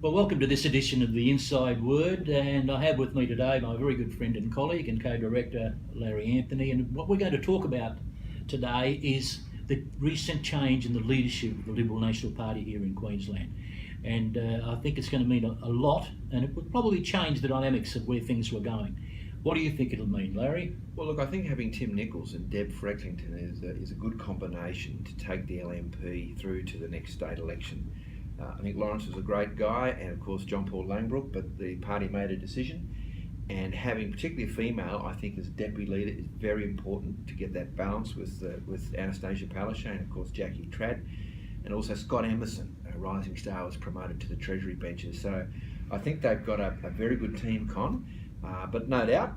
Well, welcome to this edition of the Inside Word, and I have with me today my very good friend and colleague and co-director Larry Anthony, and what we're going to talk about today is the recent change in the leadership of the Liberal National Party here in Queensland. And I think it's going to mean a lot, and it will probably change the dynamics of where things were going. What do you think it'll mean, Larry? Well, look, I think having Tim Nicholls and Deb Frecklington is a good combination to take the LNP through to the next state election. I think Lawrence was a great guy, and of course John Paul Langbrook, but the party made a decision. And having particularly a female, I think, as deputy leader is very important to get that balance with Anastasia Palaszczuk and of course Jackie Trad, and also Scott Emerson, a rising star, was promoted to the Treasury benches. So I think they've got a very good team, Con. But no doubt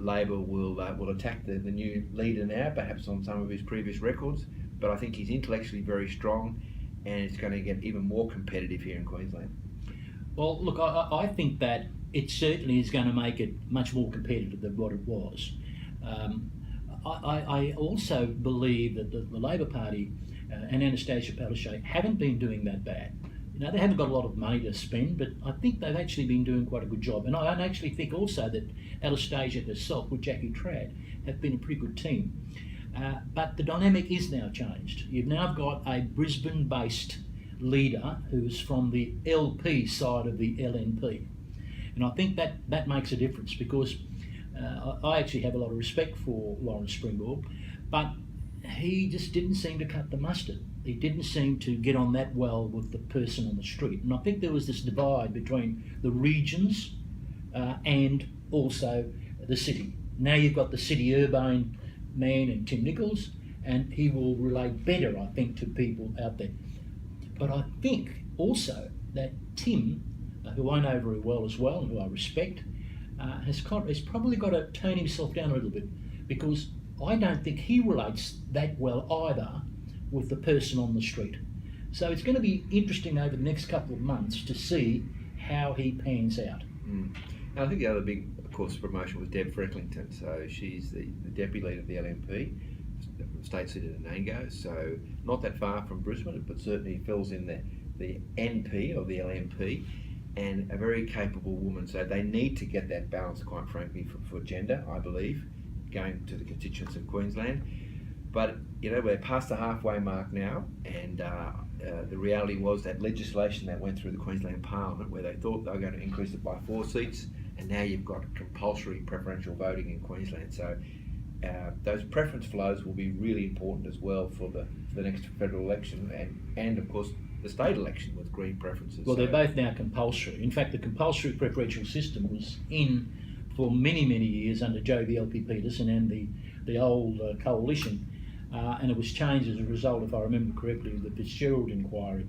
Labor will attack the new leader now, perhaps on some of his previous records. But I think he's intellectually very strong, and it's going to get even more competitive here in Queensland. Well, look, I think that it certainly is going to make it much more competitive than what it was. I also believe that the Labor Party and Anastasia Palaszczuk haven't been doing that bad. You know, they haven't got a lot of money to spend, but I think they've actually been doing quite a good job. And I actually think also that Anastasia herself with Jackie Trad have been a pretty good team. But the dynamic is now changed. You've now got a Brisbane-based leader who's from the LP side of the LNP. And I think that makes a difference, because I actually have a lot of respect for Lawrence Springborg, but he just didn't seem to cut the mustard. He didn't seem to get on that well with the person on the street. And I think there was this divide between the regions and also the city. Now you've got the city urbane man and Tim Nicholls, and he will relate better, I think, to people out there. But I think also that Tim, who I know very well as well and who I respect, has probably got to tone himself down a little bit, because I don't think he relates that well either with the person on the street. So it's going to be interesting over the next couple of months to see how he pans out. And I think the other big, of course, promotion was Deb Frecklington. So she's the deputy leader of the LNP, from state seat in Anango, so not that far from Brisbane, but certainly fills in the NP of the LNP, and a very capable woman. So they need to get that balance, quite frankly, for gender, I believe, going to the constituents of Queensland. But, you know, we're past the halfway mark now, and the reality was that legislation that went through the Queensland Parliament, where they thought they were going to increase it by 4 seats, and now you've got compulsory preferential voting in Queensland. So those preference flows will be really important as well for the next federal election, and of course the state election with Green preferences. Well, they're both now compulsory. In fact, the compulsory preferential system was in for many, many years under Joe Peterson and the old coalition. And it was changed as a result, if I remember correctly, of the Fitzgerald inquiry.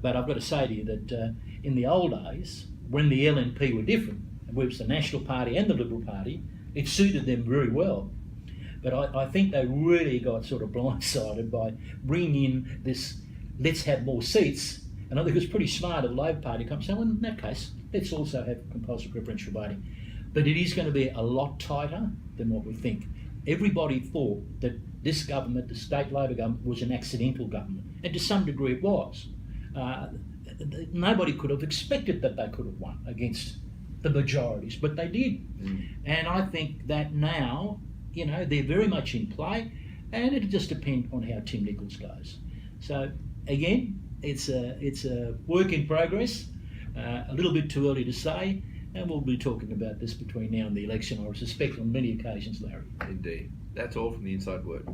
But I've got to say to you that in the old days, when the LNP were different, it was the National Party and the Liberal Party, it suited them very well. But I think they really got sort of blindsided by bringing in this, let's have more seats. And I think it was pretty smart of the Labor Party to come and say, well, in that case, let's also have compulsory preferential voting. But it is going to be a lot tighter than what we think. Everybody thought that this government, the state Labor government, was an accidental government, and to some degree it was. Nobody could have expected that they could have won against the majorities, but they did. And I think that now, you know, they're very much in play, and it'll just depend on how Tim Nicholls goes. So again, it's a work in progress, a little bit too early to say, and we'll be talking about this between now and the election, I suspect, on many occasions, Larry. Indeed. That's all from the Inside Word.